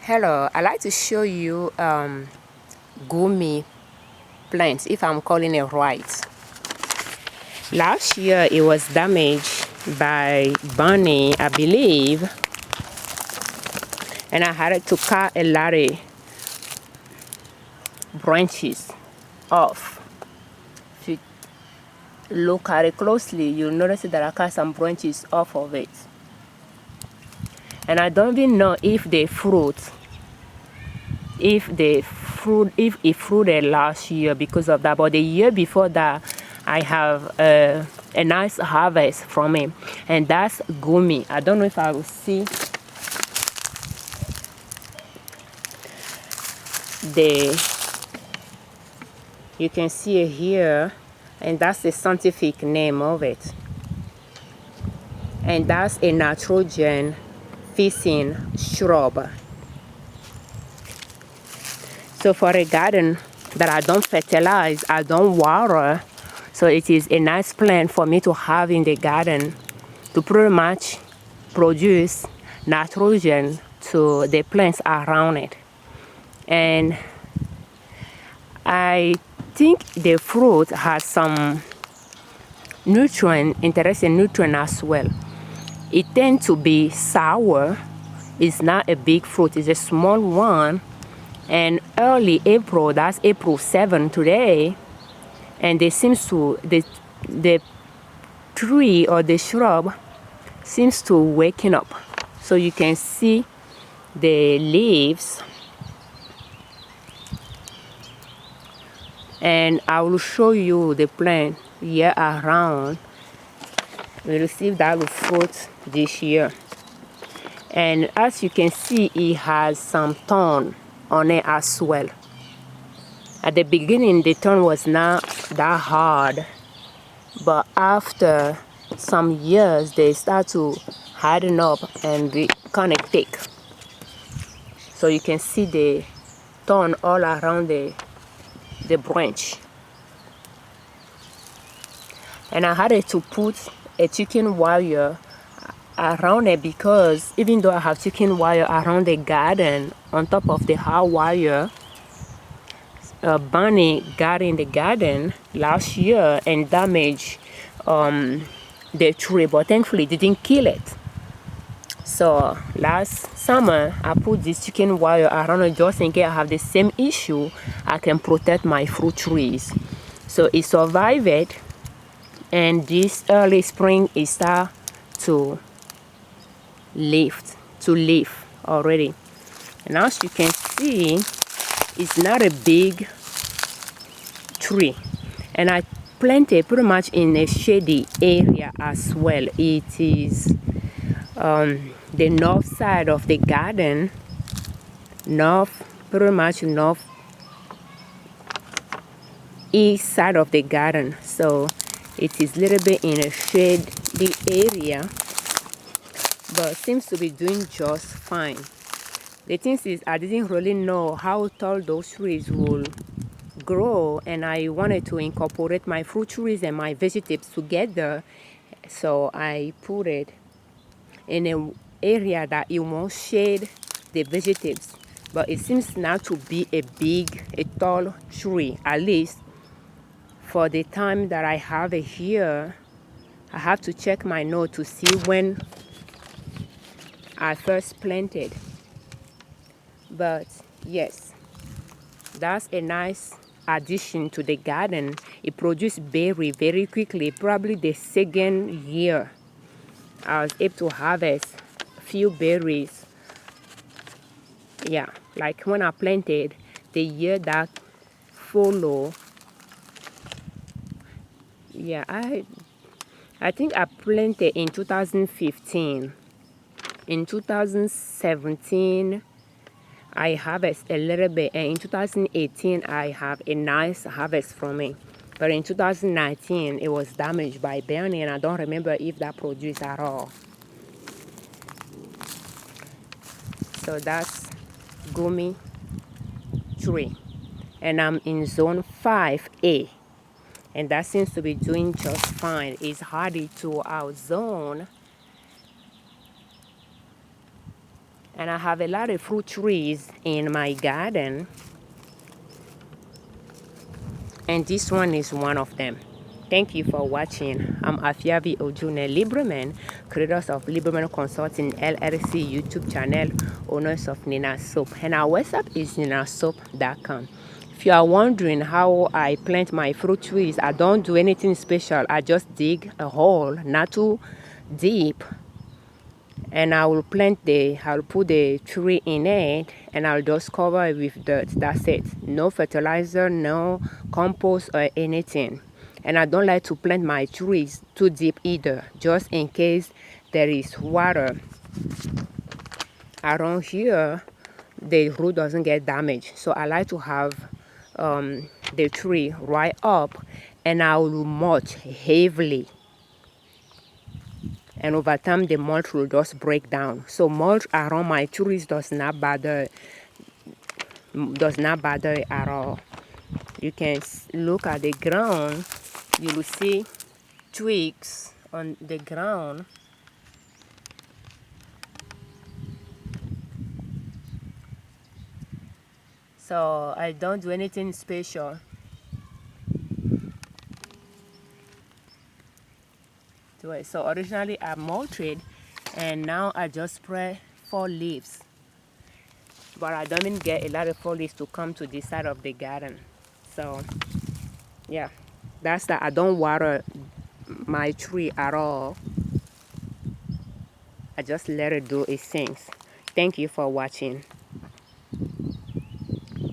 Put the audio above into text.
Hello, I'd like to show you Goumi plant, if I'm calling it right. Last year it was damaged by bunny, I believe, and I had to cut a lot of branches off. If you look at it closely, you'll notice that I cut some branches off of it. And I don't even know if it fruited last year because of that, but the year before that I have a nice harvest from it, and that's Goumi. I don't know if I will see you can see it here, and that's the scientific name of it, and that's a nitrogen fixing shrub. So for a garden that I don't fertilize, I don't water, so it is a nice plant for me to have in the garden to pretty much produce nitrogen to the plants around it. And I think the fruit has some interesting nutrient as well. It tends to be sour. It's not a big fruit, it's a small one. And early April, that's April 7 today, and the tree or the shrub seems to waken up. So you can see the leaves, and I will show you the plant year around. We receive that will fruit this year, and as you can see, it has some thorn on it as well. At the beginning the thorn was not that hard, but after some years they start to harden up and be kind of thick. So you can see the thorn all around the branch. And I had to put a chicken wire around it, because even though I have chicken wire around the garden, on top of the hot wire, a bunny got in the garden last year and damaged the tree, but thankfully didn't kill it. So last summer I put this chicken wire around it just in case I have the same issue. I can protect my fruit trees. So it survived it, and this early spring it started to leaf already. And as you can see, it's not a big tree, and I planted pretty much in a shady area as well. It is the north side of the garden, pretty much north east side of the garden. So it is a little bit in a shady area, but seems to be doing just fine. The thing is, I didn't really know how tall those trees will grow, and I wanted to incorporate my fruit trees and my vegetables together, so I put it in an area that it won't shade the vegetables. But it seems not to be a tall tree, at least for the time that I have it here. I have to check my note to see when I first planted. But yes, that's a nice addition to the garden. It produced berry very quickly. Probably the second year I was able to harvest a few berries. Yeah, like when I planted, the year that followed, yeah, I think I planted in 2015. In 2017 I harvest a little bit, and in 2018 I have a nice harvest from it. But in 2019 it was damaged by bunny, and I don't remember if that produced at all. So that's Goumi tree, and I'm in zone 5A, and that seems to be doing just fine. It's hardy to our zone, And I have a lot of fruit trees in my garden, and this one is one of them. Thank you for watching. I'm Afiavi Ojune Liberman, creators of Liberman Consulting L.L.C YouTube channel, owners of Nina Soap. And our website is ninasoap.com. If you are wondering how I plant my fruit trees, I don't do anything special. I just dig a hole, not too deep, and I'll put the tree in it, and I'll just cover it with dirt. That's it. No fertilizer, no compost or anything. And I don't like to plant my trees too deep either, just in case there is water around here, the root doesn't get damaged. So I like to have the tree right up, and I will mulch heavily, and over time the mulch will just break down. So mulch around my trees does not bother at all. You can look at the ground, you will see twigs on the ground. So I don't do anything special. So originally I mulched it, and now I just spray fall leaves. But I don't even get a lot of fall leaves to come to this side of the garden. So yeah, that's that. I don't water my tree at all. I just let it do its things. Thank you for watching.